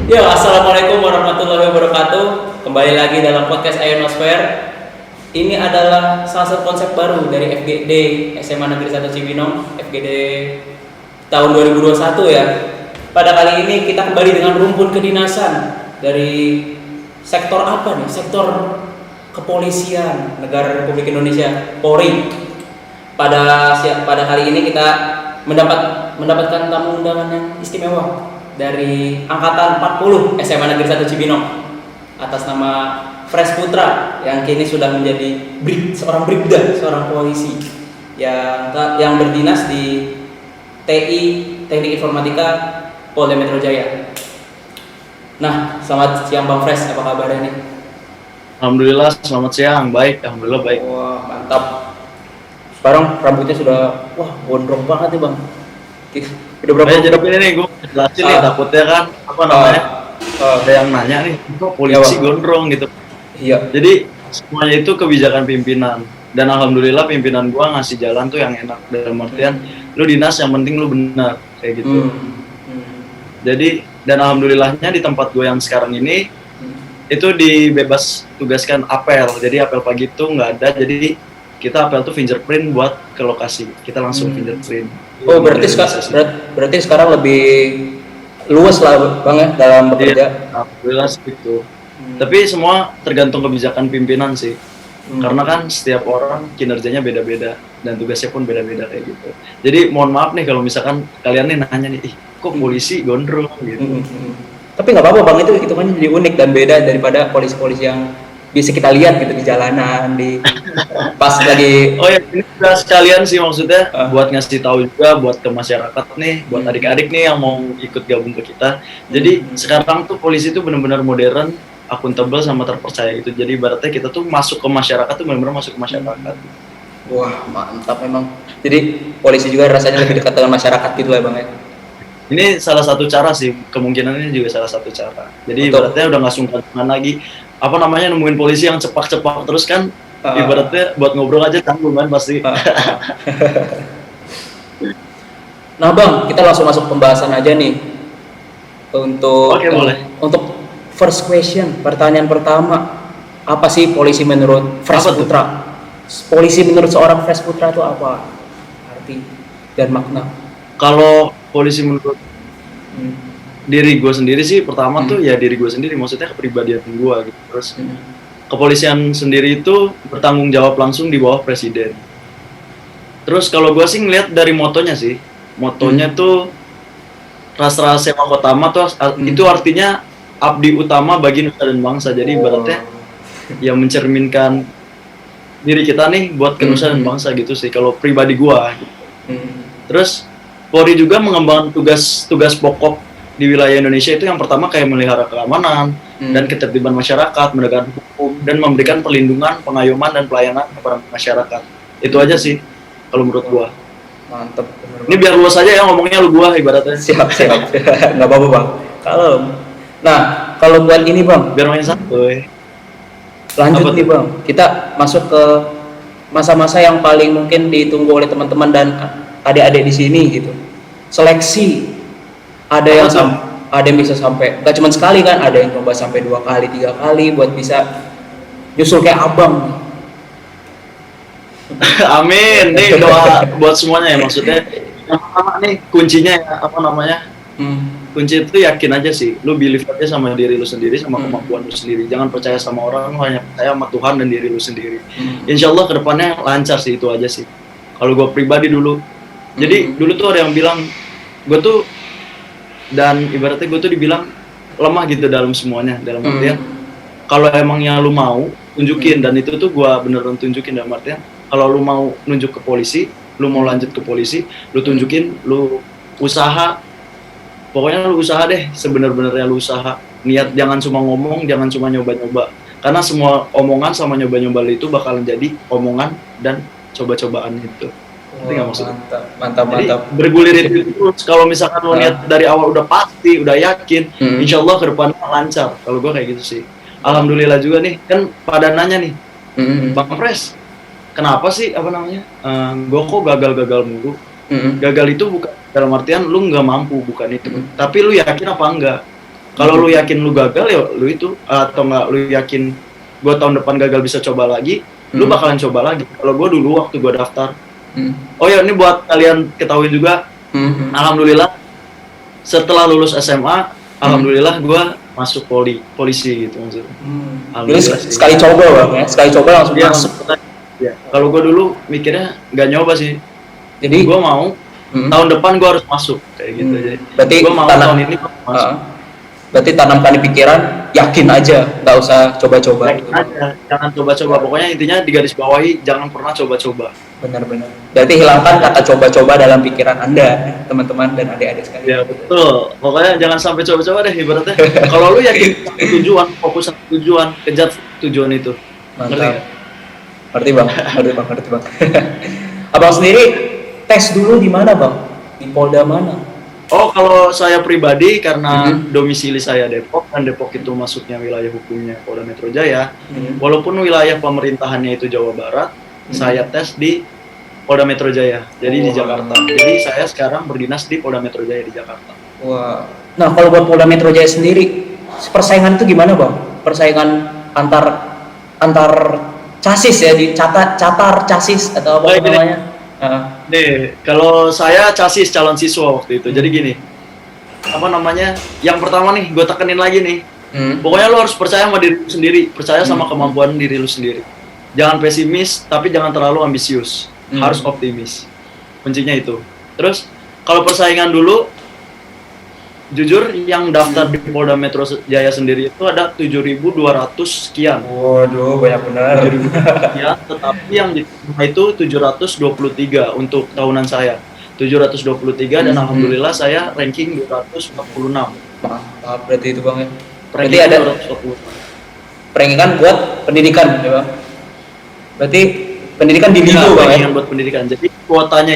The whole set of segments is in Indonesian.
Ya, assalamualaikum warahmatullahi wabarakatuh. Kembali lagi dalam podcast Ionosphere. Ini adalah salah satu konsep baru dari FGD SMA Negeri 1 Cibinong, FGD tahun 2021 ya. Pada kali ini kita kembali dengan rumpun kedinasan dari sektor apa nih? Sektor kepolisian negara Republik Indonesia, Polri. Pada kali ini kita mendapatkan tamu undangan yang istimewa dari angkatan 40 SMA Negeri 1 Cibinong atas nama Fresh Putra yang kini sudah menjadi seorang bribda, seorang polisi yang berdinas di TI Teknik Informatika Polda Metro Jaya. Nah, selamat siang Bang Fresh, apa kabarnya nih? Alhamdulillah, selamat siang. Baik, alhamdulillah baik. Wah, mantap. Sekarang rambutnya sudah gondrong banget nih Bang. Udah berapa? Jadi ini nih gue jelasin nih, takutnya kan ada yang nanya nih, kok polisi gondrong gitu. Iya. Jadi semuanya itu kebijakan pimpinan, dan alhamdulillah pimpinan gue ngasih jalan tuh yang enak, dalam artian lu dinas yang penting lu benar kayak gitu. Jadi dan alhamdulillahnya di tempat gue yang sekarang ini itu dibebas tugaskan apel. Jadi apel pagi itu nggak ada, jadi kita apel tuh fingerprint buat ke lokasi, kita langsung fingerprint. Oh, berarti sekarang lebih luas lah Bang ya dalam bekerja. Iya, alhamdulillah segitu. Tapi semua tergantung kebijakan pimpinan sih. Karena kan setiap orang kinerjanya beda-beda dan tugasnya pun beda-beda kayak gitu. Jadi mohon maaf nih kalau misalkan kalian nih nanya nih, kok polisi gondrong gitu. Tapi nggak apa-apa Bang, itu kan jadi unik dan beda daripada polisi-polisi yang bisa kita lihat gitu di jalanan, di pas lagi. Oh ya, ini juga sekalian sih maksudnya buat ngasih tahu juga buat ke masyarakat nih, buat adik-adik nih yang mau ikut gabung ke kita. Jadi sekarang tuh polisi tuh benar-benar modern, akuntabel sama terpercaya gitu. Jadi ibaratnya kita tuh masuk ke masyarakat tuh benar-benar masuk ke masyarakat. Wah, mantap memang. Jadi polisi juga rasanya lebih dekat dengan masyarakat gitu ya Bang ya. Ini salah satu cara sih, kemungkinan ini juga salah satu cara. Jadi ibaratnya udah nggak sungkan lagi nemuin polisi yang cepak-cepak terus kan, ibaratnya buat ngobrol aja tanggung kan pasti. Nah Bang, kita langsung masuk pembahasan aja nih untuk boleh. Untuk first question, pertanyaan pertama, apa sih polisi menurut Fresh Putra? Polisi menurut seorang Fresh Putra itu apa arti dan makna? Kalau polisi menurut diri gue sendiri sih, pertama tuh ya diri gue sendiri, maksudnya kepribadian gue gitu. Terus kepolisian sendiri itu bertanggung jawab langsung di bawah presiden. Terus kalau gue sih ngeliat dari motonya sih, motonya tuh Rastra Sewa Utama tuh itu artinya abdi utama bagi nusa dan bangsa. Jadi ibaratnya yang mencerminkan diri kita nih buat ke nusa dan bangsa gitu sih kalau pribadi gue gitu. Terus Polri juga mengembangkan tugas pokok di wilayah Indonesia itu yang pertama kayak melihara keamanan dan ketertiban masyarakat, menegakkan hukum, dan memberikan perlindungan, pengayoman, dan pelayanan kepada masyarakat. Itu aja sih kalau menurut gua. Mantep. Ini biar luas aja ya ngomongnya lu gua ibaratnya. Siap. Nggak apa-apa Bang. Kalau buat ini Bang, biar main santuy. Lanjut nih Bang, kita masuk ke masa-masa yang paling mungkin ditunggu oleh teman-teman dan adik-adik di sini gitu. Seleksi. Ada yang bisa sampai nggak cuma sekali kan, ada yang coba sampai 2 kali 3 kali buat bisa nyusul kayak abang. Amin. Nih doa buat semuanya ya, maksudnya yang pertama nih kuncinya ya kunci itu yakin aja sih, lu believe aja sama diri lu sendiri, sama kemampuan lu sendiri. Jangan percaya sama orang, hanya percaya sama Tuhan dan diri lu sendiri. Insya Allah kedepannya lancar sih, itu aja sih kalau gue pribadi dulu. Jadi dulu tuh ada yang bilang gue tuh, dan ibaratnya gue tuh dibilang lemah gitu dalam semuanya, dalam artian kalau emangnya lu mau tunjukin, dan itu tuh gue beneran tunjukin dalam artian kalau lu mau nunjuk ke polisi, lu mau lanjut ke polisi, lu tunjukin, lu usaha, pokoknya lu usaha deh, sebenar-benarnya lu usaha, niat, jangan cuma ngomong, jangan cuma nyoba-nyoba, karena semua omongan sama nyoba-nyoba itu bakalan jadi omongan dan coba-cobaan itu. Mantap. Jadi bergulir itu terus. Kalau misalkan lo niat dari awal udah pasti, udah yakin, insya Allah ke depannya lancar. Kalau gue kayak gitu sih. Alhamdulillah juga nih, kan pada nanya nih, Bang Fresh, kenapa sih gue kok gagal mulu? Mm-hmm. Gagal itu bukan dalam artian lu nggak mampu, bukan itu. Mm-hmm. Tapi lu yakin apa enggak? Kalau lu yakin lu gagal ya lu itu, atau nggak lu yakin gue tahun depan gagal bisa coba lagi, lu bakalan coba lagi. Kalau gue dulu waktu gue daftar, oh ya ini buat kalian ketahui juga, alhamdulillah setelah lulus SMA, alhamdulillah gue masuk polisi gitu maksudnya. Jadi sekali coba bang ya, sekali coba langsung ya, masuk. Ya. Kalau gue dulu mikirnya nggak nyoba sih, Jadi gue mau tahun depan gue harus masuk kayak gitu. Jadi berarti gue mau tahun ini gua masuk. Berarti tanamkan di pikiran, yakin aja, nggak usah coba-coba. Yakin aja, jangan coba-coba. Pokoknya intinya di garis bawahi, jangan pernah coba-coba. Benar-benar. Berarti hilangkan kata coba-coba dalam pikiran Anda, teman-teman dan adik-adik sekalian. Ya betul. Pokoknya jangan sampai coba-coba deh ibaratnya. Kalau lu yakin tujuan, fokus sama tujuan, kejar tujuan itu. Mantap. Ngerti bang. Abang sendiri tes dulu di mana bang? Di Polda mana? Oh, kalau saya pribadi karena domisili saya Depok, dan Depok itu masuknya wilayah hukumnya Polda Metro Jaya. Walaupun wilayah pemerintahannya itu Jawa Barat, saya tes di Polda Metro Jaya. Jadi di Jakarta. Jadi saya sekarang berdinas di Polda Metro Jaya di Jakarta. Wah. Nah, kalau buat Polda Metro Jaya sendiri, persaingan itu gimana bang? Persaingan antar chassis ya, di catar chassis atau apa namanya? Nih, kalau saya chassis calon siswa waktu itu. Jadi gini, apa namanya? Yang pertama nih, gue tekenin lagi nih. Pokoknya lo harus percaya sama diri lu sendiri, percaya sama kemampuan diri lu sendiri. Jangan pesimis, tapi jangan terlalu ambisius. Harus optimis. Kuncinya itu. Terus, kalau persaingan dulu, jujur yang daftar di Polda Metro Jaya sendiri itu ada 7.200 sekian. Waduh, banyak benar. 7.200 sekian, tetapi yang diterima itu 723 untuk tahunan saya. 723 dan alhamdulillah saya ranking 246. Mantap, berarti itu bang ya. Berarti Ranking ada 220. rankingan buat pendidikan ya bang. Berarti pendidikan di Lido bang ya. Rankingan buat pendidikan. Jadi kuotanya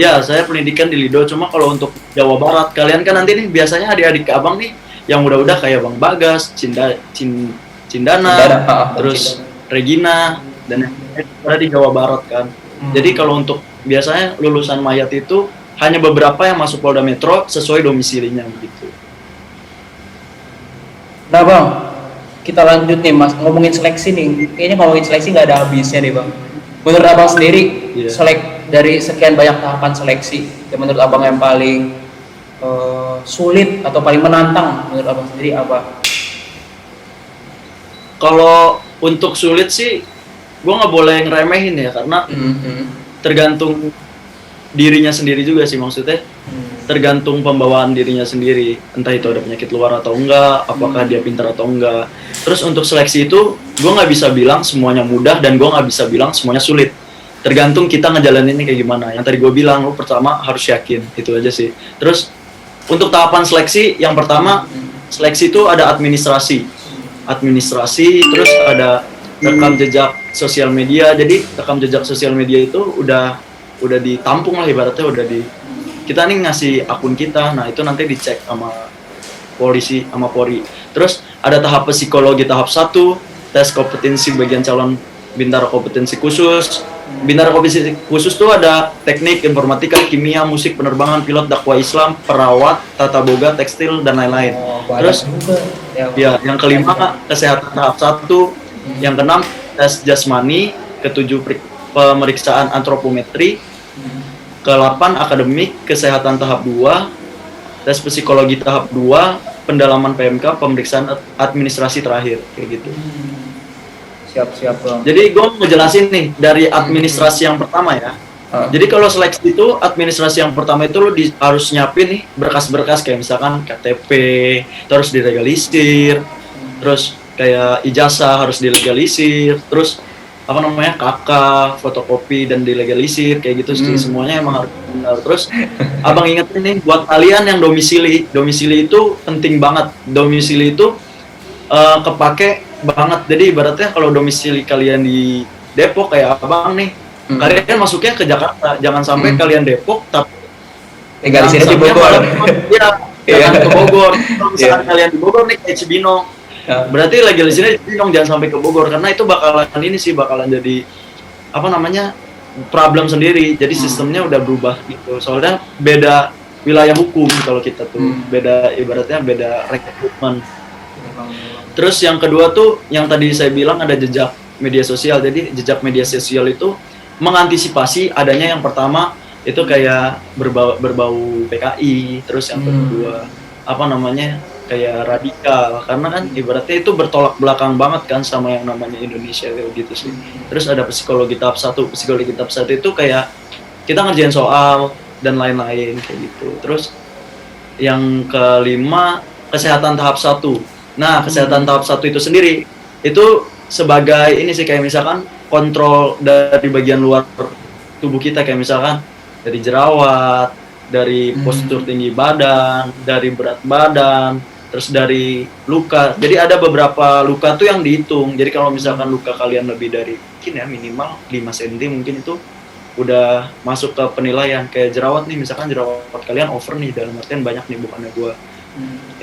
ya, saya pendidikan di Lido, cuma kalau untuk Jawa Barat, kalian kan nanti nih biasanya adik-adik abang nih yang udah-udah kayak Bang Bagas, Cindana, terus Regina, dan ada di Jawa Barat kan. Jadi kalau untuk biasanya lulusan mayat itu hanya beberapa yang masuk Polda Metro sesuai domisilinya begitu. Nah bang, kita lanjut nih mas, ngomongin seleksi nih. Kayaknya ngomongin seleksi nggak ada habisnya nih bang. Menurut abang sendiri, dari sekian banyak tahapan seleksi, yang menurut abang yang paling sulit atau paling menantang menurut abang sendiri apa? Kalau untuk sulit sih, gue nggak boleh ngeremehin ya, karena tergantung dirinya sendiri juga sih maksudnya. Tergantung pembawaan dirinya sendiri, entah itu ada penyakit luar atau enggak, apakah dia pintar atau enggak. Terus untuk seleksi itu, gue nggak bisa bilang semuanya mudah dan gue nggak bisa bilang semuanya sulit. Tergantung kita ngejalaninnya kayak gimana. Yang tadi gue bilang, lo pertama harus yakin, itu aja sih. Terus untuk tahapan seleksi, yang pertama seleksi itu ada administrasi, terus ada rekam jejak sosial media. Jadi rekam jejak sosial media itu udah ditampung lah ibaratnya, kita nih ngasih akun kita, nah itu nanti dicek sama polisi sama Polri. Terus ada tahap psikologi tahap 1, tes kompetensi bagian calon bintara kompetensi khusus. Bintara kompetensi khusus tuh ada teknik, informatika, kimia, musik, penerbangan, pilot, dakwah Islam, perawat, tata boga, tekstil, dan lain-lain. Terus ya, yang kelima kesehatan tahap 1, yang keenam tes jasmani, ketujuh pemeriksaan antropometri, ke-8 akademik, kesehatan tahap 2, tes psikologi tahap 2, pendalaman PMK, pemeriksaan administrasi terakhir, kayak gitu. Siap bang. Jadi gue mau ngejelasin nih dari administrasi yang pertama ya. Jadi kalau seleksi itu administrasi yang pertama itu lo harus nyiapin nih berkas-berkas kayak misalkan KTP, terus dilegalisir, terus kayak ijazah harus dilegalisir, terus apa namanya KK, fotokopi dan dilegalisir kayak gitu sih. Semuanya emang harus benar. Terus abang ingetin nih buat kalian yang domisili itu penting banget. Domisili itu kepake banget. Jadi ibaratnya kalau domisili kalian di Depok kayak abang nih, kalian masuknya ke Jakarta, jangan sampai kalian Depok tapi legalisirnya di Bogor. Iya, jangan ke Bogor. Kalau misalkan kalian di Bogor nih kayak Cibinong, berarti legalisirnya di Cibinong, jangan sampai ke Bogor, karena itu bakalan jadi apa namanya problem sendiri. Jadi sistemnya udah berubah gitu. Soalnya beda wilayah hukum kalau kita tuh. Beda, ibaratnya beda rekrutmen. Terus yang kedua tuh yang tadi saya bilang ada jejak media sosial. Jadi jejak media sosial itu mengantisipasi adanya yang pertama itu kayak berbau PKI, terus yang kedua apa namanya kayak radikal, karena kan ibaratnya itu bertolak belakang banget kan sama yang namanya Indonesia kayak gitu sih. Terus ada psikologi tahap 1 itu kayak kita ngerjain soal dan lain-lain kayak gitu. Terus yang kelima kesehatan tahap 1. Nah, kesehatan tahap 1 itu sendiri itu sebagai ini sih kayak misalkan kontrol dari bagian luar tubuh kita, kayak misalkan dari jerawat, dari postur tinggi badan, dari berat badan, terus dari luka. Jadi ada beberapa luka tuh yang dihitung. Jadi kalau misalkan luka kalian lebih dari mungkin ya minimal 5 cm mungkin itu udah masuk ke penilaian. Kayak jerawat nih, misalkan jerawat kalian over nih, dalam artian banyak nih, bukannya gua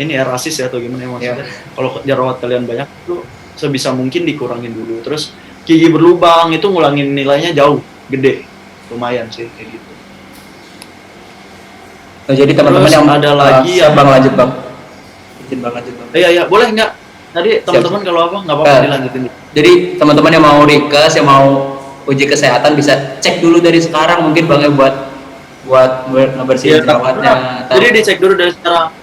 ini ya rasis ya atau gimana ya maksudnya. Kalau jerawat kalian banyak itu sebisa mungkin dikurangin dulu. Terus gigi berlubang itu ngulangin nilainya jauh, gede. Lumayan sih kayak gitu. Oh, jadi teman-teman yang ada lagi yang Bang lanjut Bang. Izin Bang lanjut Bang. Iya, boleh nggak? Tadi teman-teman kalau apa nggak apa-apa dilanjutin. Jadi teman-teman yang mau rikes, yang mau uji kesehatan bisa cek dulu dari sekarang mungkin Bang ya buat ngebersihin jerawatnya. Jadi dicek dulu dari sekarang,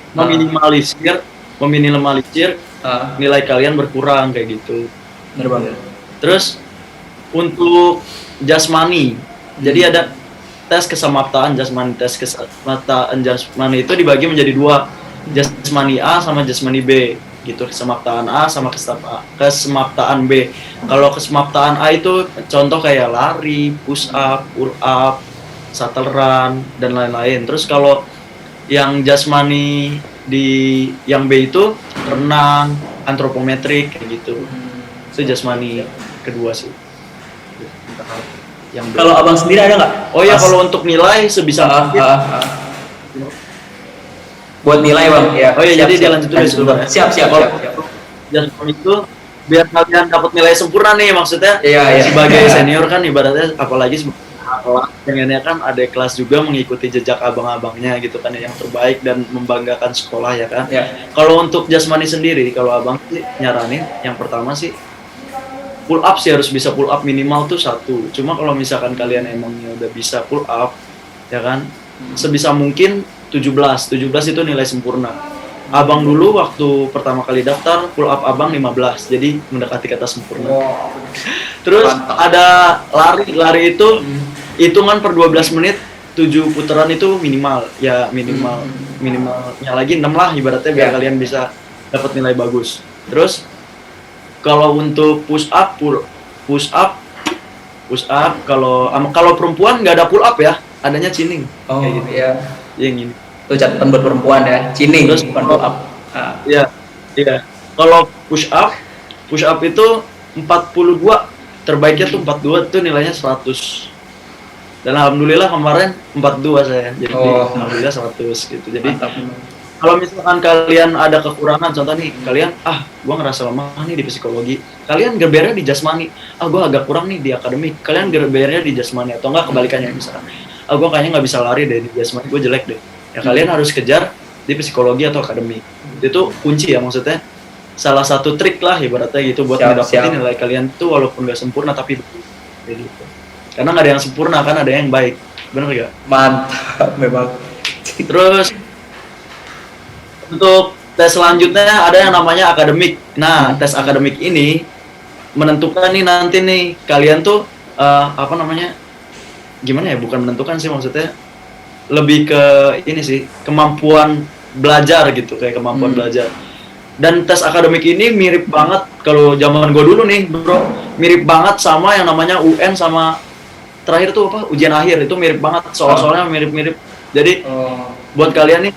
meminimalisir nilai kalian berkurang kayak gitu. Benar Bang. Terus untuk jasmani, jadi ada tes kesamaptaan jasmani. Tes kesamaptaan jasmani itu dibagi menjadi 2, jasmani A sama jasmani B gitu. Kesamaptaan A sama kesamaptaan B. Kalau kesamaptaan A itu contoh kayak lari, push up, pull up, shuttle run dan lain-lain. Terus kalau yang jasmani yang B itu renang, antropometrik kayak gitu. Itu jasmani kedua sih. Yang kalau Abang sendiri ada nggak? Oh ya, kalau untuk nilai sebisa mungkin. Buat nilai Bang ya. Oh iya, jadi dia lanjut dulu. Siap. Jasmani itu biar kalian dapat nilai sempurna nih, maksudnya. Iya. Sebagai senior kan ibaratnya, apalagi pengennya kan ada kelas juga mengikuti jejak abang-abangnya gitu kan, yang terbaik dan membanggakan sekolah ya kan. Kalau untuk jasmani sendiri, kalau abang sih nyaranin yang pertama sih pull up sih, harus bisa pull up minimal tuh 1. Cuma kalau misalkan kalian emangnya udah bisa pull up ya kan, sebisa mungkin 17 itu nilai sempurna. Abang dulu waktu pertama kali daftar pull up abang 15, jadi mendekati kata sempurna. Terus ada lari itu hitungan per 12 menit 7 putaran itu minimal minimalnya lagi 6 lah ibaratnya, biar kalian bisa dapat nilai bagus. Terus kalau untuk push up kalau perempuan nggak ada pull up ya, adanya chinning. Kayak gitu. Iya. Yang ini. Itu catatan buat perempuan ya, chinning. Terus bukan pull up. Iya. Kalau push up itu 42, terbaiknya tuh 42 tuh nilainya 100. Dan alhamdulillah kemarin 42 saya. Jadi alhamdulillah 100 gitu. Jadi kalau misalkan kalian ada kekurangan, contoh nih, kalian gua ngerasa lemah nih di psikologi, kalian gerbernya di jasmani. Gua agak kurang nih di akademik, kalian gerbernya di jasmani, atau enggak kebalikannya, misalkan gua kayaknya nggak bisa lari deh di jasmani, gua jelek deh. Ya kalian harus kejar di psikologi atau akademik. Itu kunci ya, maksudnya salah satu trik lah ibaratnya gitu buat mendapatkan nilai kalian tuh walaupun nggak sempurna tapi baik gitu. Karena nggak ada yang sempurna kan, ada yang baik, bener gak? Mantap memang. Terus untuk tes selanjutnya ada yang namanya akademik. Nah, tes akademik ini menentukan nih nanti nih kalian tuh gimana ya? Bukan menentukan sih, maksudnya lebih ke ini sih, kemampuan belajar gitu, kayak kemampuan belajar. Dan tes akademik ini mirip banget kalau zaman gue dulu nih, bro, mirip banget sama yang namanya UN sama terakhir tuh ujian akhir, itu mirip banget, soal-soalnya mirip-mirip. Jadi buat kalian nih,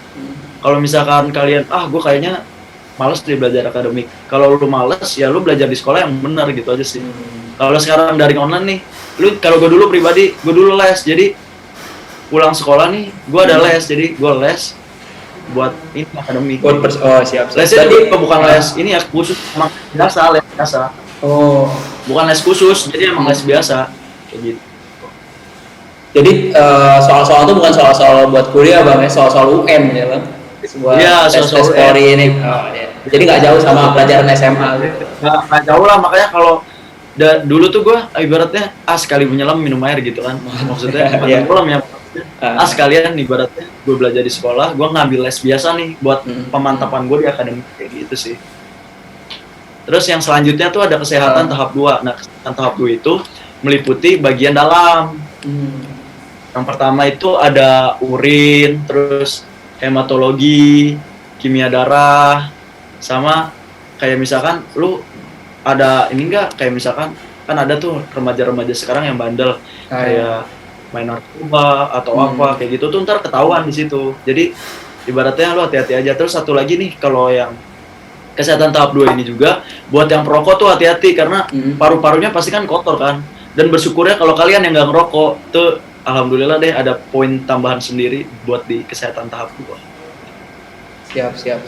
kalau misalkan kalian gue kayaknya males nih belajar akademik, kalau lu males ya lu belajar di sekolah yang benar gitu aja sih. Kalau sekarang daring online nih, kalau gue dulu pribadi, gue dulu les, jadi pulang sekolah nih gue ada les, jadi gue les buat ini akademik. Siap. Lesnya juga bukan les ini ya khusus, emang biasa, les biasa. Bukan les khusus, jadi emang les biasa kayak gitu. Jadi soal-soal itu bukan soal-soal buat kuliah bang ya, soal-soal UN ya bang. Sebuah Iya, tes soal-soal Polri UN. ini. Oh, iya. Jadi nggak jauh sama pelajaran SMA gitu. Nggak jauh lah, makanya kalau dulu tuh gue ibaratnya sekali menyelam minum air gitu kan, maksudnya bukan Iya. tenggelam ya, sekalian ibaratnya gue belajar di sekolah, gue ngambil les biasa nih buat pemantapan gue di akademik kayak gitu sih. Terus yang selanjutnya tuh ada kesehatan tahap 2. Nah, kesehatan tahap 2 itu meliputi bagian dalam. Yang pertama itu ada urin, terus hematologi, kimia darah, sama kayak misalkan lu ada ini enggak, kayak misalkan kan ada tuh remaja-remaja sekarang yang bandel kayak main narkoba atau apa kayak gitu tuh ntar ketahuan di situ. Jadi ibaratnya lu hati-hati aja. Terus satu lagi nih, kalau yang kesehatan tahap 2 ini juga buat yang perokok tuh hati-hati karena paru-parunya pasti kan kotor kan. Dan bersyukurnya kalau kalian yang nggak ngerokok tuh alhamdulillah deh ada poin tambahan sendiri buat di kesehatan tahap 2. Siap.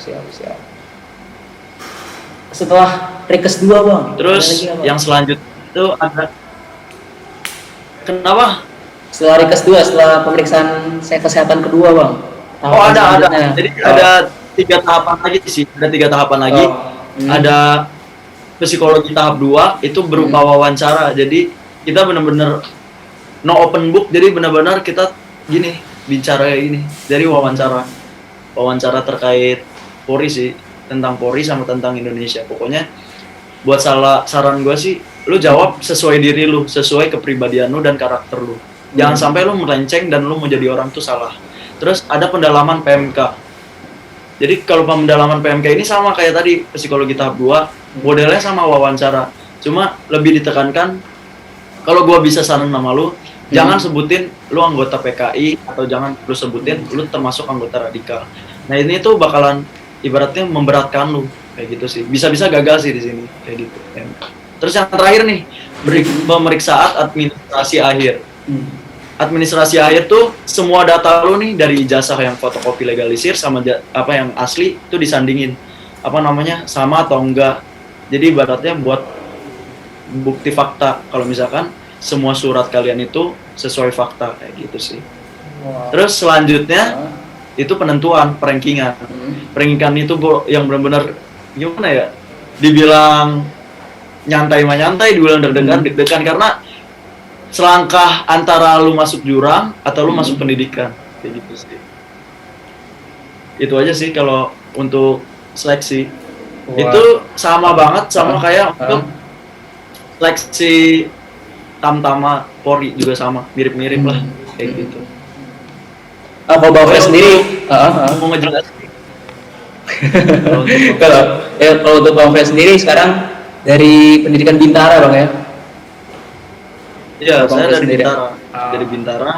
Setelah Rikes 2 bang. Terus yang selanjutnya itu ada kenapa? Setelah Rikes 2, setelah pemeriksaan kesehatan kedua bang. Oh ada. Jadi ada 3 tahapan lagi sih. Ada 3 tahapan lagi. Ada psikologi tahap 2 itu berupa wawancara. Jadi kita benar-benar no open book. Jadi benar-benar kita gini bicara ini. Jadi wawancara terkait Polri sih, tentang Polri sama tentang Indonesia. Pokoknya buat saran gue sih, lu jawab sesuai diri lu, sesuai kepribadian lu dan karakter lu. Jangan sampai lu melenceng dan lu mau jadi orang tuh salah. Terus ada pendalaman PMK. Jadi kalau pendalaman PMK ini sama kayak tadi psikologi tahap 2, modelnya sama wawancara. Cuma lebih ditekankan kalau gua bisa saran sama lu, jangan sebutin lu anggota PKI atau jangan lu sebutin lu termasuk anggota radikal. Nah, ini tuh bakalan ibaratnya memberatkan lu kayak gitu sih. Bisa-bisa gagal sih di sini kayak gitu. Terus yang terakhir nih, pemeriksaan administrasi akhir. Administrasi akhir tuh semua data lu nih dari ijazah yang fotokopi legalisir sama apa yang asli itu disandingin. Apa namanya? Sama atau enggak. Jadi ibaratnya buat bukti fakta kalau misalkan semua surat kalian itu sesuai fakta kayak gitu sih. Terus selanjutnya itu penentuan rankingan. Rankingan itu yang benar-benar gimana ya? Dibilang nyantai, dibilang deg-degan karena selangkah antara lu masuk jurang atau lu masuk pendidikan kayak gitu sih. Itu aja sih kalau untuk seleksi. Itu sama banget sama kayak untuk seleksi Tamtama Polri juga sama, mirip-mirip lah kayak gitu. Apa Bang Fred sendiri? Mau ngejelasin. Kalau untuk Bang Fred sendiri sekarang dari pendidikan Bintara bang ya? Iya, saya dari Bintara. Dari Bintara.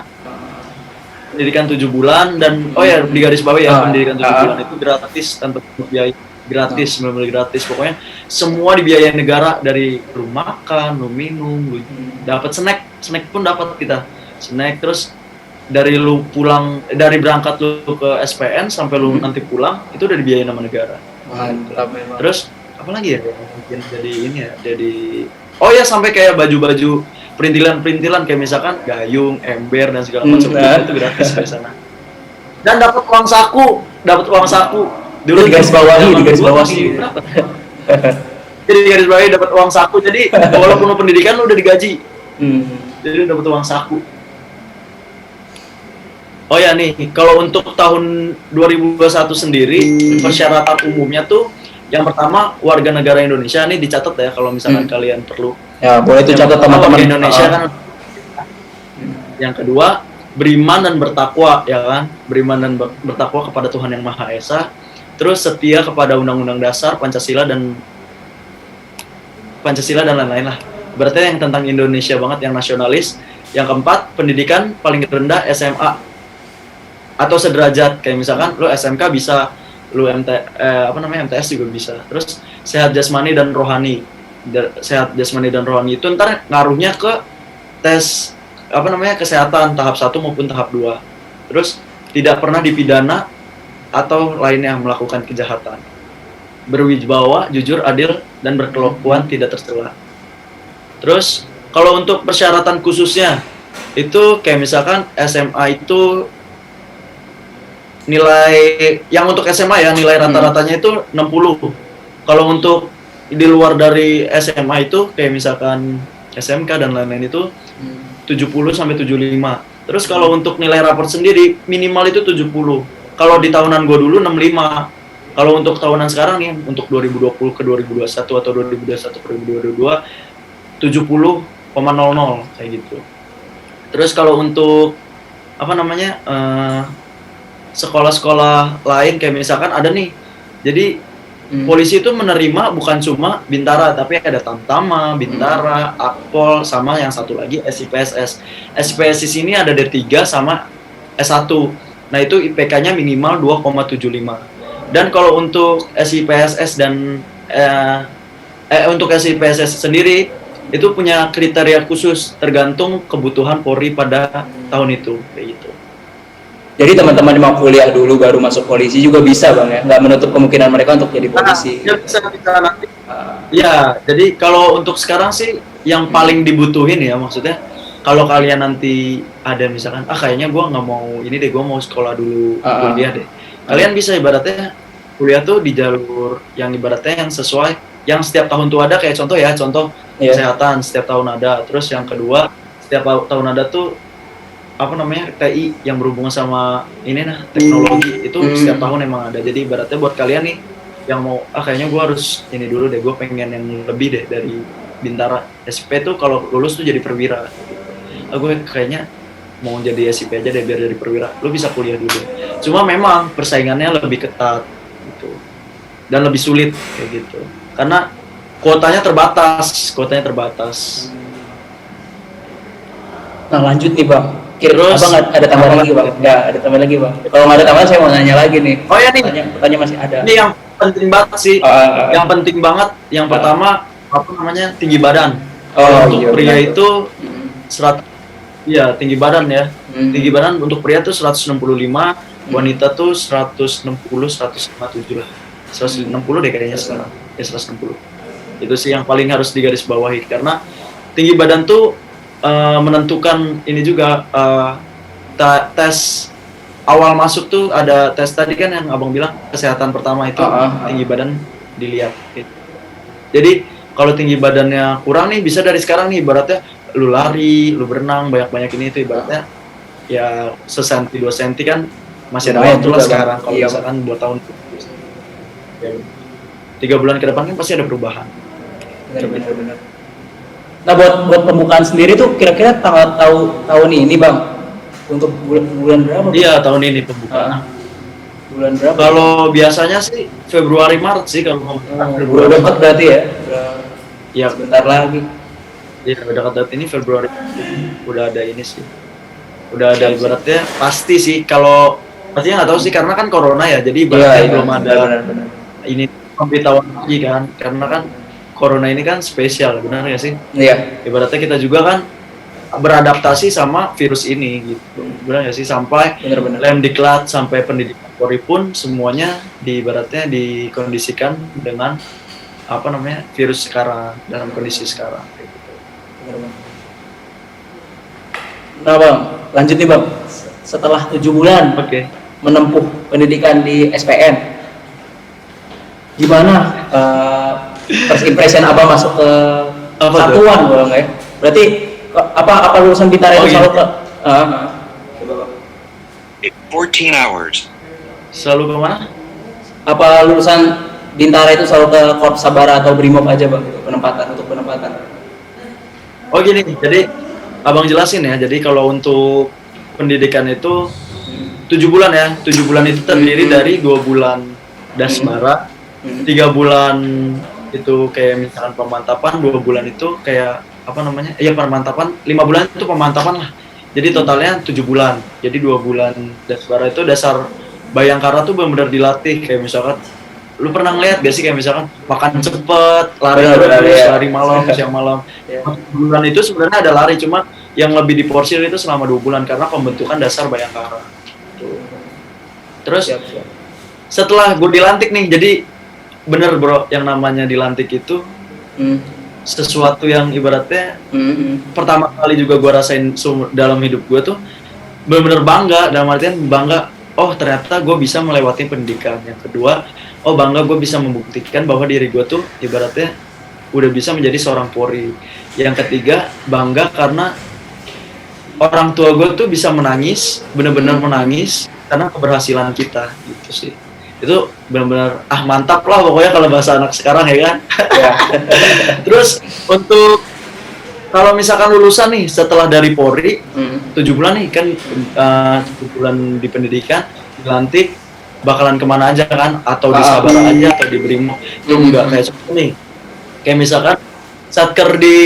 Pendidikan 7 bulan dan di garis bawah ya, pendidikan 7 bulan itu gratis tanpa biaya. Gratis, benar-benar gratis. Pokoknya semua dibiayain negara, dari lu makan, lu minum, lu dapat snack pun dapat kita. Snack, terus dari lu pulang, dari berangkat lu ke SPN sampai lu nanti pulang itu udah dibiayain sama negara. Mantap memang. Terus apa lagi ya? Mungkin jadi ini ya, jadi sampai kayak baju-baju perintilan kayak misalkan gayung, ember dan segala macam itu gratis di sana. Dan dapat uang saku. Dulu di garis bawahi. Jadi di garis bawahi dapat uang saku. Jadi walaupun pendidikan lu udah digaji. Jadi dapat uang saku. Oh ya nih, kalau untuk tahun 2021 sendiri persyaratan umumnya tuh yang pertama warga negara Indonesia nih dicatat ya kalau misalkan kalian perlu. Ya, boleh itu catat teman-teman Indonesia kan. Yang kedua, beriman dan bertakwa ya kan? Beriman dan bertakwa kepada Tuhan Yang Maha Esa. Terus setia kepada Undang-Undang Dasar, Pancasila dan lain-lain lah. Berarti yang tentang Indonesia banget, yang nasionalis. Yang keempat, pendidikan paling rendah SMA atau sederajat, kayak misalkan lu SMK bisa, lu MTS juga bisa. Terus sehat jasmani dan rohani. Sehat jasmani dan rohani itu ntar ngaruhnya ke tes kesehatan tahap 1 maupun tahap 2. Terus tidak pernah dipidana atau lainnya melakukan kejahatan. Berwibawa, jujur, adil dan berkelakuan tidak tercela. Terus kalau untuk persyaratan khususnya Itu kayak misalkan SMA itu nilai yang untuk SMA ya nilai rata-ratanya itu 60. Kalau untuk di luar dari SMA itu kayak misalkan SMK dan lain-lain itu 70 sampai 75. Terus kalau untuk nilai raport sendiri minimal itu 70. Kalau di tahunan gue dulu 65. Kalau untuk tahunan sekarang nih untuk 2020 ke 2021 atau 2021 ke 2022 70,00 kayak gitu. Terus kalau untuk apa namanya sekolah-sekolah lain kayak misalkan ada nih. Jadi polisi itu menerima bukan cuma Bintara tapi ada Tamtama, Bintara, Akpol sama yang satu lagi SIPSS. SIPSS ini ada D3 sama S1. Nah, itu IPK-nya minimal 2,75. Dan kalau untuk SIPSS dan untuk SIPSS sendiri itu punya kriteria khusus tergantung kebutuhan Polri pada tahun itu kayak gitu. Jadi teman-teman mau kuliah dulu baru masuk polisi juga bisa Bang ya, nggak menutup kemungkinan mereka untuk jadi polisi. Ya bisa nanti. Ya, jadi kalau untuk sekarang sih yang paling dibutuhin ya maksudnya kalau kalian nanti ada misalkan kayaknya gue nggak mau ini deh, gue mau sekolah dulu kuliah deh. Kalian bisa ibaratnya kuliah tuh di jalur yang ibaratnya yang sesuai, yang setiap tahun tuh ada kayak contoh kesehatan setiap tahun ada. Terus yang kedua setiap tahun ada tuh apa namanya TI yang berhubungan sama ini teknologi itu setiap tahun emang ada. Jadi ibaratnya buat kalian nih yang mau kayaknya gue harus ini dulu deh, gue pengen yang lebih deh dari Bintara. SP tuh kalau lulus tuh jadi perwira gitu. Gue kayaknya mau jadi SIP aja deh biar jadi perwira. Lu bisa kuliah dulu. Cuma memang persaingannya lebih ketat gitu. Dan lebih sulit kayak gitu. Karena kuotanya terbatas. Nah, lanjut nih Bang. Terus Abang ada tambahan lagi Bang? Nggak, ada tambahan lagi Bang. Kalau nggak ada tambahan saya mau nanya lagi nih. Oh ya nih, pertanyaan masih ada. Ini yang penting banget sih. Yang penting banget, yang pertama apa namanya tinggi badan. Untuk pria itu 100, tinggi badan ya. Tinggi badan untuk pria tuh 165, wanita tuh 160, 157 lah. 160 deh kayaknya sekarang. Ya 160. Itu sih yang paling harus digarisbawahi karena tinggi badan tuh menentukan ini juga tes awal masuk tuh ada tes tadi kan yang abang bilang kesehatan pertama itu tinggi badan dilihat. Jadi kalau tinggi badannya kurang nih bisa dari sekarang nih ibaratnya lu lari, lu berenang banyak ini itu ibaratnya ya sesenti 2 senti kan masih ada waktu lah sekarang. Kalau misalkan 2 tahun 3 bulan ke depan kan pasti ada perubahan. Benar. Nah buat pembukaan sendiri tuh kira-kira tahun ini Bang untuk bulan berapa? Iya tahun ini pembukaan. Bulan berapa? Kalau biasanya sih Februari Maret sih kalau udah dekat berarti ya? Iya sebentar lagi. Iya udah dekat ini Februari udah ada ini sih. Udah ada ibaratnya pasti sih kalau pastinya nggak tahu sih karena kan corona ya jadi ibaratnya belum ada benar. Ini pemberitahuan lagi kan karena kan corona ini kan spesial, benar nggak sih? Iya. Ibaratnya kita juga kan beradaptasi sama virus ini gitu, benar nggak sih? Sampai Lemdiklat sampai pendidikan Polri pun semuanya ibaratnya dikondisikan dengan apa namanya virus sekarang dalam kondisi sekarang. Gitu. Nah Bang, lanjut nih Bang. Setelah 7 bulan menempuh pendidikan di SPN, gimana? First impression abang masuk ke satuan Bang ya? Berarti apa lulusan Bintara itu selalu ke 14 hours. Selalu ke mana? Apa lulusan Bintara itu selalu ke Korps Sabara atau Brimob aja Bang untuk penempatan? Oh gini, jadi abang jelasin ya. Jadi kalau untuk pendidikan itu 7 bulan ya. 7 bulan itu terdiri dari 2 bulan dasmara, 3 bulan itu kayak misalkan pemantapan, 2 bulan itu kayak apa namanya? Ya pemantapan, 5 bulan itu pemantapan lah. Jadi totalnya 7 bulan. Jadi 2 bulan dasmara itu dasar Bayangkara tuh benar-benar dilatih kayak misalkan lu pernah ngeliat gak sih kayak misalkan makan cepet, lari lari malam, siang malam. 2 bulan itu sebenarnya ada lari cuma yang lebih diporsir itu selama 2 bulan karena pembentukan dasar Bayangkara. Terus setelah gue dilantik nih, jadi bener bro yang namanya dilantik itu sesuatu yang ibaratnya Mm-mm. pertama kali juga gue rasain dalam hidup gue tuh benar-benar bangga, dalam artian bangga, oh ternyata gue bisa melewati pendidikan. Yang kedua, oh bangga gue bisa membuktikan bahwa diri gue tuh ibaratnya udah bisa menjadi seorang Polri. Yang ketiga, bangga karena orang tua gue tuh bisa menangis, benar-benar menangis karena keberhasilan kita gitu sih. Itu benar-benar mantap lah pokoknya kalau bahasa anak sekarang ya kan. Ya. Terus untuk kalau misalkan lulusan nih setelah dari Polri 7 bulan nih kan 7 bulan di pendidikan, dilantik bakalan kemana aja kan, atau di Sabara aja atau di Brimo. Itu enggak kayak contoh nih, kayak misalkan satker di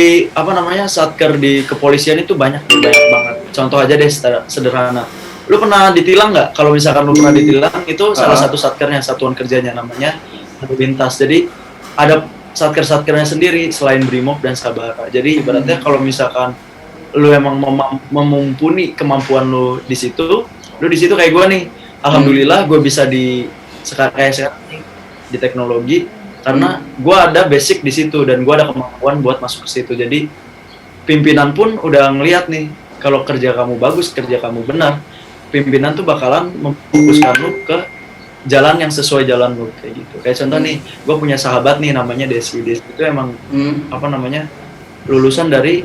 satker di kepolisian itu banyak banget. Contoh aja deh sederhana, lu pernah ditilang nggak? Kalau misalkan lu pernah ditilang, itu salah satu satkernya, satuan kerjanya namanya lalu lintas. Jadi ada satker-satkernya sendiri selain Brimob dan Sabara. Jadi ibaratnya kalau misalkan lu emang memumpuni kemampuan lu di situ kayak gue nih, alhamdulillah gue bisa kayak sekarang nih di teknologi karena gue ada basic di situ dan gue ada kemampuan buat masuk ke situ. Jadi pimpinan pun udah ngelihat nih, kalau kerja kamu bagus, kerja kamu benar, pimpinan tuh bakalan memfokuskan lu ke jalan yang sesuai jalan lu kayak gitu. Kayak contoh nih, gue punya sahabat nih namanya Desi. Desi itu emang lulusan dari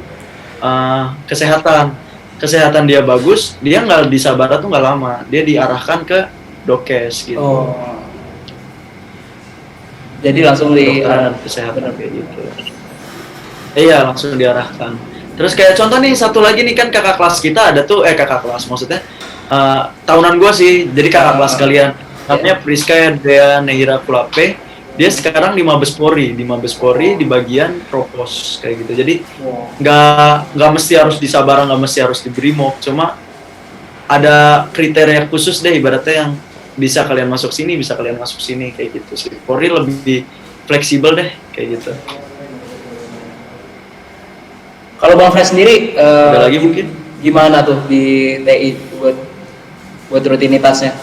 kesehatan dia bagus, dia nggak di Sabara tuh nggak lama, dia diarahkan ke Dokes gitu. Jadi langsung di kesehatan kayak gitu. Iya, langsung diarahkan. Terus kayak contoh nih, satu lagi nih kan kakak kelas kita ada tuh, kakak kelas maksudnya tahunan gue sih, jadi kakak kelas kalian namanya Priska Dea Neira Kulape. Dia sekarang di Mabes Polri di bagian propos kayak gitu. Jadi nggak mesti harus di Sabara, nggak mesti harus di Brimob, cuma ada kriteria khusus deh ibaratnya yang bisa kalian masuk sini, bisa kalian masuk sini kayak gitu sih. Polri lebih fleksibel deh kayak gitu. Kalau Bang Fred sendiri, ada lagi mungkin gimana tuh di TI buat rutinitasnya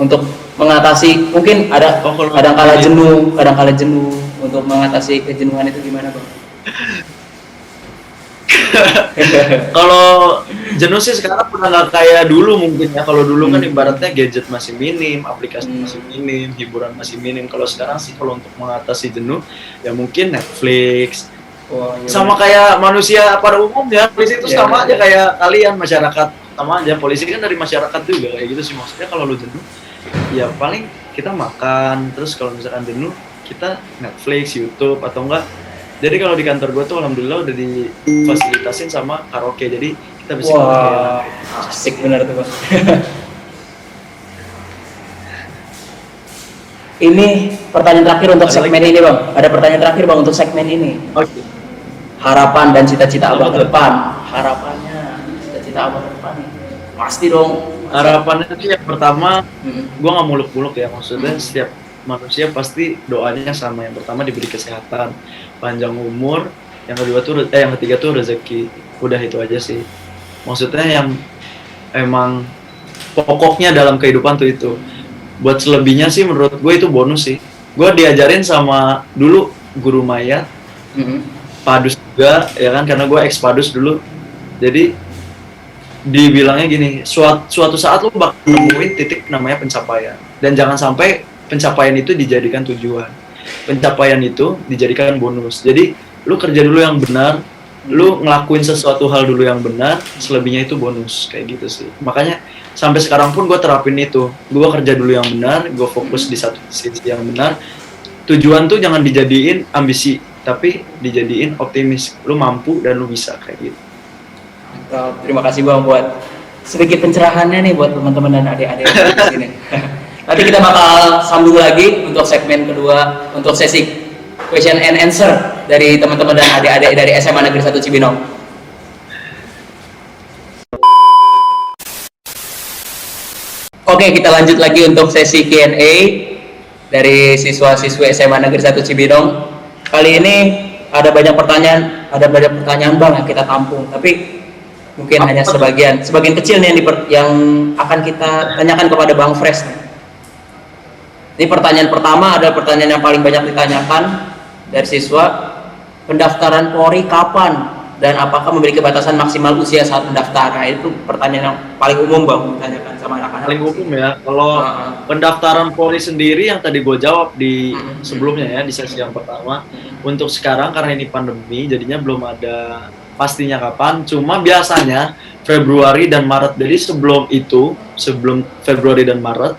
untuk mengatasi, mungkin ada kadang-kala jenuh untuk mengatasi kejenuhan itu gimana Bang? Kalau jenuh sih sekarang udah nggak kayak dulu mungkin ya. Kalau dulu kan ibaratnya gadget masih minim, aplikasi masih minim, hiburan masih minim. Kalau sekarang sih kalau untuk mengatasi jenuh ya mungkin Netflix. Sama kayak manusia pada umumnya, polisi itu sama aja kayak kalian, masyarakat sama aja. Polisi kan dari masyarakat juga kayak gitu sih. Maksudnya kalau lu jenuh ya paling kita makan, terus kalau misalkan jenuh kita Netflix, YouTube atau enggak. Jadi kalau di kantor gue tuh alhamdulillah udah difasilitasin sama karaoke, jadi kita bisa karaoke. Asik bener tuh Bang. Ini pertanyaan terakhir untuk segmen ini Bang. Ada pertanyaan terakhir Bang untuk segmen ini. Oke. Harapan dan cita-cita Abang ke depan. Harapannya, cita-cita Abang ke depan nih. Pasti dong. Harapannya sih yang pertama, gue nggak muluk-muluk ya, maksudnya setiap manusia pasti doanya sama. Yang pertama diberi kesehatan, panjang umur, yang ketiga tuh rezeki. Udah itu aja sih. Maksudnya yang emang pokoknya dalam kehidupan tuh itu. Buat selebihnya sih menurut gue itu bonus sih. Gue diajarin sama dulu guru Maya, Padus juga ya kan, karena gue ex Padus dulu. Jadi dibilangnya gini, suatu saat lu bakal nemuin titik namanya pencapaian, dan jangan sampai pencapaian itu dijadikan tujuan, pencapaian itu dijadikan bonus. Jadi lu kerja dulu yang benar, lu ngelakuin sesuatu hal dulu yang benar, selebihnya itu bonus kayak gitu sih. Makanya sampai sekarang pun gue terapin itu, gue kerja dulu yang benar, gue fokus di satu sisi yang benar. Tujuan tuh jangan dijadiin ambisi, tapi dijadiin optimis, lu mampu dan lu bisa kayak gitu. Terima kasih Bang buat sedikit pencerahannya nih buat teman-teman dan adik-adik di sini. Nanti kita bakal sambung lagi untuk segmen kedua, untuk sesi question and answer dari teman-teman dan adik-adik dari SMA Negeri 1 Cibinong. Oke, kita lanjut lagi untuk sesi Q&A dari siswa-siswi SMA Negeri 1 Cibinong. Kali ini ada banyak pertanyaan Bang yang kita tampung, tapi mungkin hanya sebagian kecil nih yang akan kita tanyakan kepada Bang Fresh. Ini pertanyaan pertama adalah pertanyaan yang paling banyak ditanyakan dari siswa. pendaftaran Polri kapan dan apakah memiliki batasan maksimal usia saat mendaftar? Nah, itu pertanyaan yang paling umum Bang ditanyakan sama anak-anak. Paling umum ya. Kalau pendaftaran Polri sendiri yang tadi gue jawab di sebelumnya ya, di sesi yang pertama. Untuk sekarang karena ini pandemi, jadinya belum ada pastinya kapan. Cuma biasanya Februari dan Maret. Jadi sebelum Februari dan Maret,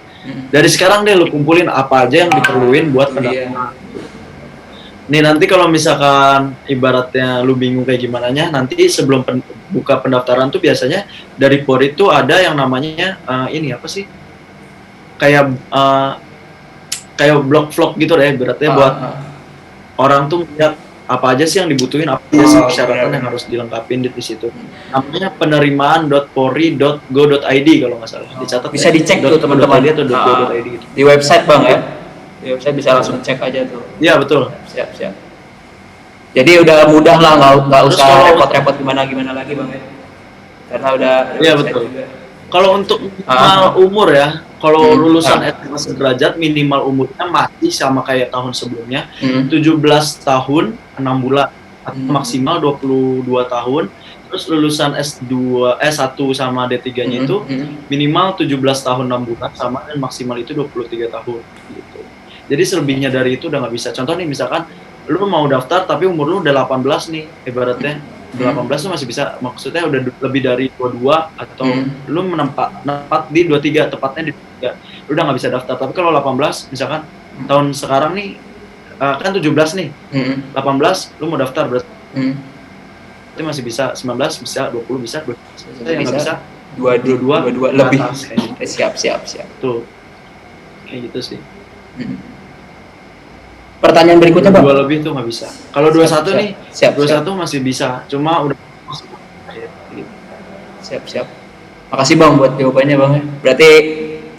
dari sekarang deh lu kumpulin apa aja yang diperluin buat pendaftaran. Nih nanti kalau misalkan ibaratnya lu bingung kayak gimana nya, nanti sebelum buka pendaftaran tuh biasanya dari Polri tuh ada yang namanya ini apa sih? Kayak blog vlog gitu deh, ibaratnya buat orang tuh melihat apa aja sih yang dibutuhin, apa aja sih persyaratan yang harus dilengkapin di situ. Namanya penerimaan.polri.go.id kalau nggak salah. Dicatat bisa dicek tuh teman-teman atau .go.id gitu. Di website Bang ya. Di website bisa langsung cek aja tuh. Iya betul. Siap. Jadi udah mudah lah, nggak usah repot-repot gimana lagi Bang ya. Karena udah iya betul. Juga. Kalau untuk minimal umur ya, kalau lulusan SMA sederajat minimal umurnya masih sama kayak tahun sebelumnya, 17 tahun 6 bulan atau maksimal 22 tahun. Terus lulusan S1 sama D3-nya itu minimal 17 tahun 6 bulan sama dan maksimal itu 23 tahun gitu. Jadi selebihnya dari itu udah nggak bisa. Contoh nih misalkan lu mau daftar tapi umur lu udah 18 nih ibaratnya. 18 tuh masih bisa, maksudnya udah lebih dari 22 atau lu menempat di 23, tepatnya di 23. Lu udah nggak bisa daftar. Tapi kalau 18 misalkan tahun sekarang nih kan 17 nih. 18 lu mau daftar berarti itu masih bisa 19 bisa 20 bisa 20 yang nggak bisa 22 lebih atas, siap tuh kayak gitu sih. Pertanyaan berikutnya Bang. 2 lebih tuh nggak bisa. Kalau 21 nih, 21 masih bisa. Cuma udah siap. Makasih Bang buat jawabannya Bang ya. Berarti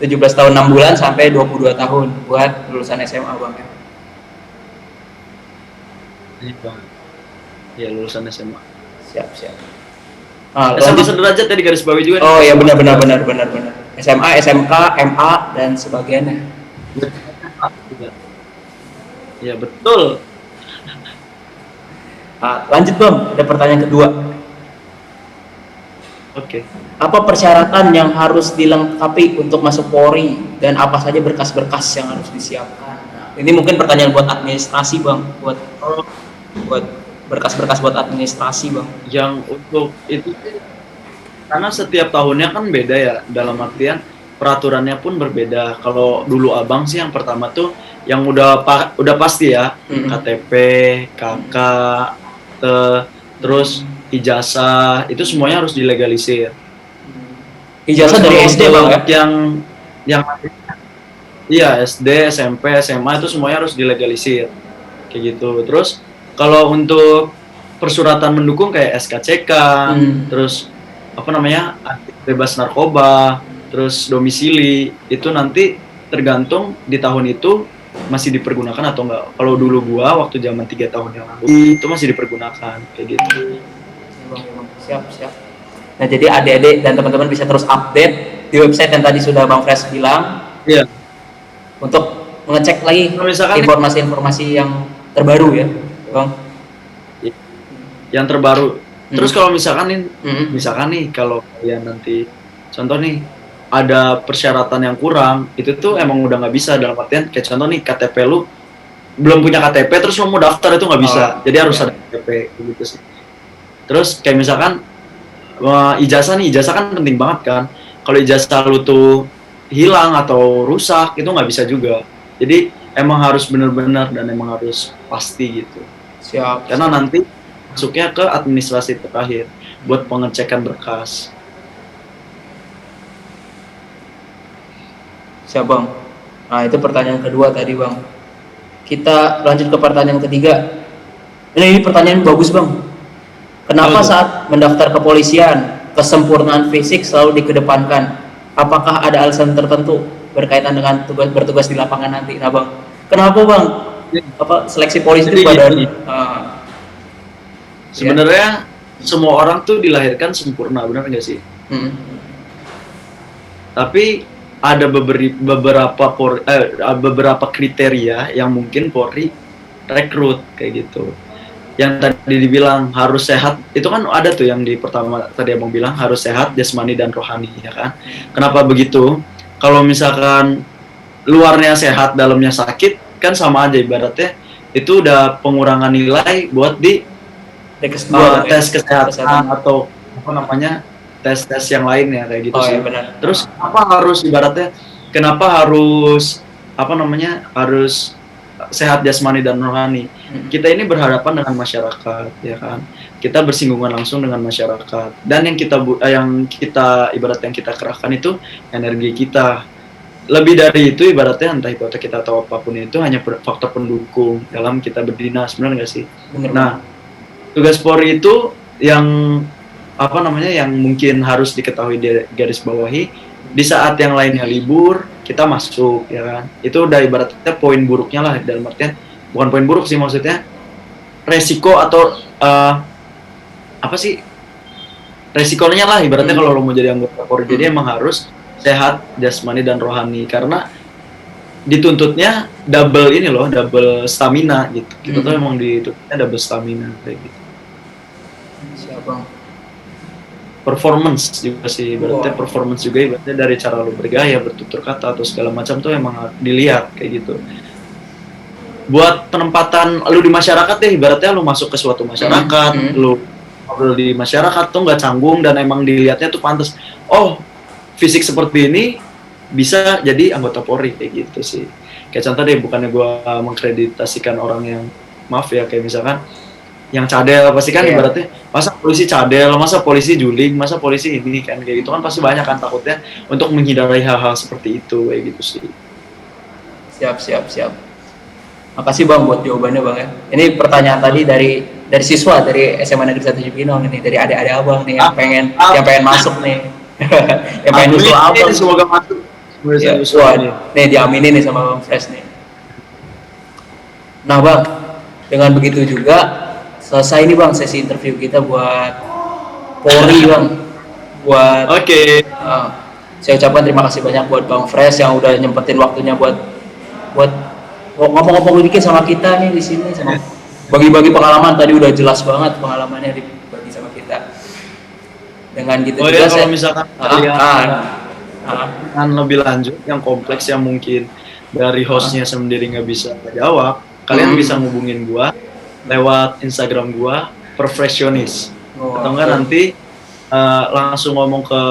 17 tahun 6 bulan sampai 22 tahun buat lulusan SMA Bang ya. Iya Bang. Ya lulusan SMA. Siap. SMA sederajat tadi garis bawahi juga. Oh ya benar. SMA, SMK, MA dan sebagainya. Ya betul. Lanjut Bang, ada pertanyaan kedua. Oke. Apa persyaratan yang harus dilengkapi untuk masuk Polri dan apa saja berkas-berkas yang harus disiapkan? Nah, ini mungkin pertanyaan buat administrasi Bang, buat berkas-berkas buat administrasi Bang. Yang untuk itu karena setiap tahunnya kan beda ya, dalam artian peraturannya pun berbeda. Kalau dulu Abang sih yang pertama tuh yang udah pasti ya, KTP, KK, terus ijazah, itu semuanya harus dilegalisir. Ijazah dari SD Bang ya? Yang iya, SD, SMP, SMA itu semuanya harus dilegalisir. Kayak gitu. Terus kalau untuk persuratan mendukung kayak SKCK, terus apa namanya? Bebas narkoba, terus domisili, itu nanti tergantung di tahun itu masih dipergunakan atau enggak. Kalau dulu gua waktu zaman 3 tahun yang lalu itu masih dipergunakan kayak gitu. Siap. Nah, jadi adik-adik dan teman-teman bisa terus update di website yang tadi sudah Bang Fresh bilang. Iya. Untuk mengecek lagi informasi-informasi yang terbaru ya, Bang. Yang terbaru. Terus kalau misalkan nih kalau kalian nanti contoh nih ada persyaratan yang kurang, itu tuh emang udah nggak bisa, dalam artian kayak contoh nih KTP lu belum punya KTP terus lu mau daftar itu nggak bisa, jadi harus ada KTP gitu sih. Terus kayak misalkan ijazah kan penting banget kan, kalau ijazah lu tuh hilang atau rusak itu nggak bisa juga, jadi emang harus benar-benar dan emang harus pasti gitu. Siap. Karena nanti masuknya ke administrasi terakhir buat pengecekan berkas. Siap Bang. Nah itu pertanyaan kedua tadi Bang. Kita lanjut ke pertanyaan ketiga. Ini pertanyaan bagus Bang. Kenapa saat mendaftar kepolisian kesempurnaan fisik selalu dikedepankan? Apakah ada alasan tertentu berkaitan dengan bertugas di lapangan nanti? Nah Bang, kenapa Bang? Apa seleksi polisi itu pada? Sebenarnya semua orang tuh dilahirkan sempurna, benar nggak sih? Tapi ada beberapa kriteria yang mungkin Polri rekrut kayak gitu. yang tadi dibilang harus sehat, itu kan ada tuh yang di pertama tadi abang bilang harus sehat jasmani dan rohani, ya kan? Kenapa begitu? Kalau misalkan luarnya sehat, dalamnya sakit, kan sama aja ibaratnya. Itu udah pengurangan nilai buat di tes kesehatan atau apa namanya tes yang lainnya kayak gitu sih. Iya benar. Terus kenapa harus apa namanya harus sehat jasmani dan rohani? Kita ini berhadapan dengan masyarakat, ya kan? Kita bersinggungan langsung dengan masyarakat, dan yang kita ibarat yang kita kerahkan itu energi kita. Lebih dari itu ibaratnya entah itu kita atau apapun itu hanya faktor pendukung dalam kita berdinas, benar nggak sih? Bener. Nah, tugas Polri itu yang apa namanya yang mungkin harus diketahui di garis bawahi, di saat yang lainnya libur kita masuk, ya kan? Itu udah ibaratnya poin buruknya lah, dalam artian bukan poin buruk sih, maksudnya resiko atau apa sih resikonya lah ibaratnya kalau lo mau jadi anggota Polri. Jadi emang harus sehat jasmani dan rohani, karena dituntutnya double stamina gitu. Kita tuh emang dituntutnya double stamina kayak gitu. Siapa? Performance juga sih, ibaratnya performance juga ibaratnya dari cara lu bergaya, bertutur kata atau segala macam tuh emang dilihat kayak gitu. Buat penempatan lu di masyarakat deh, ibaratnya lu masuk ke suatu masyarakat, lu ngobrol di masyarakat tuh nggak canggung dan emang dilihatnya tuh pantas. Oh, fisik seperti ini bisa jadi anggota Polri kayak gitu sih. Kayak contoh deh, bukannya gue mengkreditasikan orang yang maaf ya, kayak misalkan yang cadel pasti kan ibaratnya masa polisi cadel, masa polisi juling, masa polisi ini kan kayak gitu kan pasti banyak kan takutnya untuk menghindari hal-hal seperti itu kayak gitu sih. Siap. Makasih Bang buat jawabannya Bang ya. Ini pertanyaan tadi dari siswa dari SMA Negeri 1 Cibinong ini, dari adik-adik Abang nih yang pengen masuk nih. Yang pengen usul Abang. Semoga masuk. Nih diaminin nih sama Bang Fresh nih. Nah Bang, dengan begitu juga selesai nih Bang sesi interview kita buat Polri Bang. Saya ucapkan terima kasih banyak buat Bang Fresh yang udah nyempetin waktunya buat ngomong-ngomong dikit sama kita nih di sini, sama bagi-bagi pengalaman. Tadi udah jelas banget pengalamannya dibagi sama kita. Dengan gitu juga kalau misalkan kalian lebih lanjut yang kompleks yang mungkin dari hostnya sendiri nggak bisa jawab, kalian bisa ngubungin gua lewat Instagram gua Perfectionist, atau enggak nanti langsung ngomong ke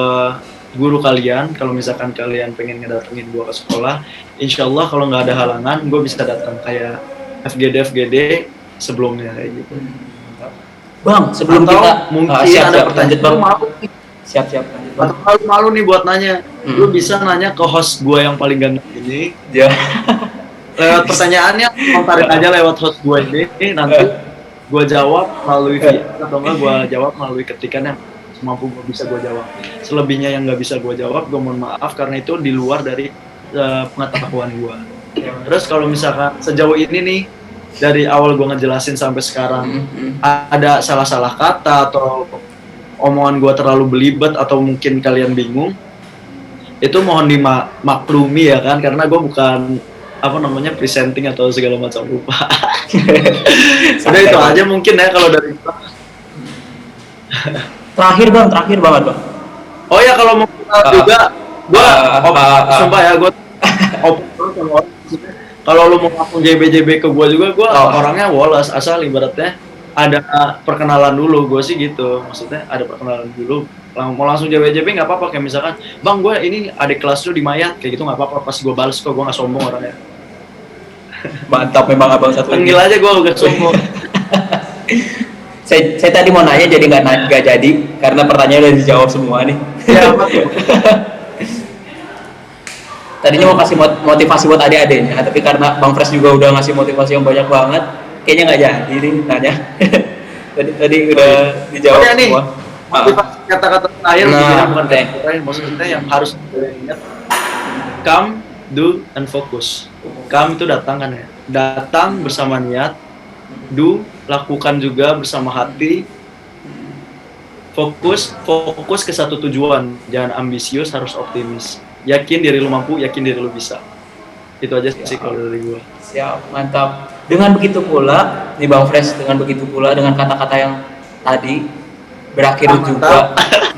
guru kalian. Kalau misalkan kalian pengen ngedatengin gua ke sekolah, insyaallah kalau nggak ada halangan gua bisa datang kayak FGD sebelumnya kayak gitu. Bang, sebelum atau kita mungkin siap, ada pertanyaan Bang. Siap Lanjut, Bang. atau malu nih buat nanya, lu bisa nanya ke host gua yang paling ganteng ini. Ya. Lewat pertanyaannya, kontarin aja lewat host gue ini, nanti gue jawab melalui via atau enggak gue jawab melalui ketikan yang semampu gue bisa gue jawab. Selebihnya yang nggak bisa gue jawab, gue mohon maaf karena itu di luar dari pengetahuan gue. Terus kalau misalkan sejauh ini nih, dari awal gue ngejelasin sampai sekarang ada salah-salah kata atau omongan gue terlalu belibet atau mungkin kalian bingung, itu mohon dimaklumi ya kan, karena gue bukan apa namanya presenting atau segala macam rupa. Udah itu aja mungkin ya kalau dari kita. Terakhir banget Bang. Oh ya, kalau mau juga gue sumpah ya, gue kalau lu mau ngomong JB ke gue juga, gue orangnya woles, asal ibaratnya ada perkenalan dulu. Gue sih gitu, maksudnya ada perkenalan dulu. Mau langsung JB nggak apa-apa, kayak misalkan bang gue ini adik kelas lu di Mayat kayak gitu nggak apa-apa, pasti gue balas kok, gue nggak sombong orangnya. Mantap memang Abang satu. Panggil aja gue udah sombong. saya tadi mau nanya jadi nggak jadi karena pertanyaan udah dijawab semua nih. Ya, Tadinya mau kasih motivasi buat adik-adiknya, tapi karena Bang Fresh juga udah ngasih motivasi yang banyak banget, kayaknya nggak jadi nih nanya. tadi udah dijawab semua. Kata-kata terakhir bukan terakhir, maksudnya yang harus diingat, come, do, and focus. Come itu datang kan ya, datang bersama niat, do, lakukan juga bersama hati, fokus ke satu tujuan, jangan ambisius, harus optimis, yakin diri lu mampu, yakin diri lu bisa. Itu aja sih kalau dari gua. Siap, mantap. Dengan begitu pula, nih Bang Fresh, dengan begitu pula dengan kata-kata yang tadi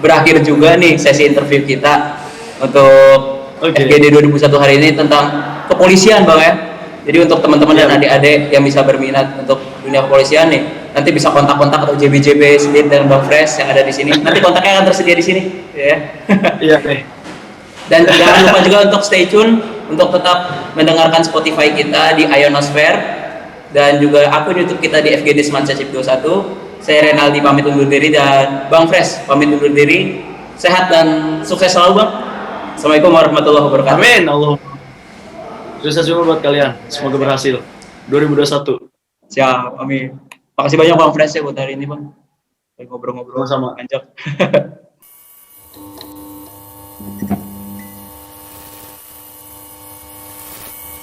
berakhir juga nih sesi interview kita untuk FGD 2001 hari ini tentang kepolisian Bang ya. Jadi untuk teman-teman dan adik-adik yang bisa berminat untuk dunia kepolisian nih, nanti bisa kontak-kontak atau JB Speed dan Bang Fresh yang ada di sini. Nanti kontaknya akan tersedia di sini, ya. Iya nih. Dan jangan lupa juga untuk stay tune untuk tetap mendengarkan Spotify kita di Ionosphere dan juga akun YouTube kita di FGD Semansa Chip 21. Saya Renaldi pamit undur diri dan Bang Fresh pamit undur diri. Sehat dan sukses selalu Bang. Assalamualaikum warahmatullahi wabarakatuh. Amin Allah. Sukses juga buat kalian. Semoga berhasil. 2021. Siap, amin. Makasih banyak Bang Fresh ya buat hari ini Bang. Ngobrol-ngobrol Sama-sama. Anjak.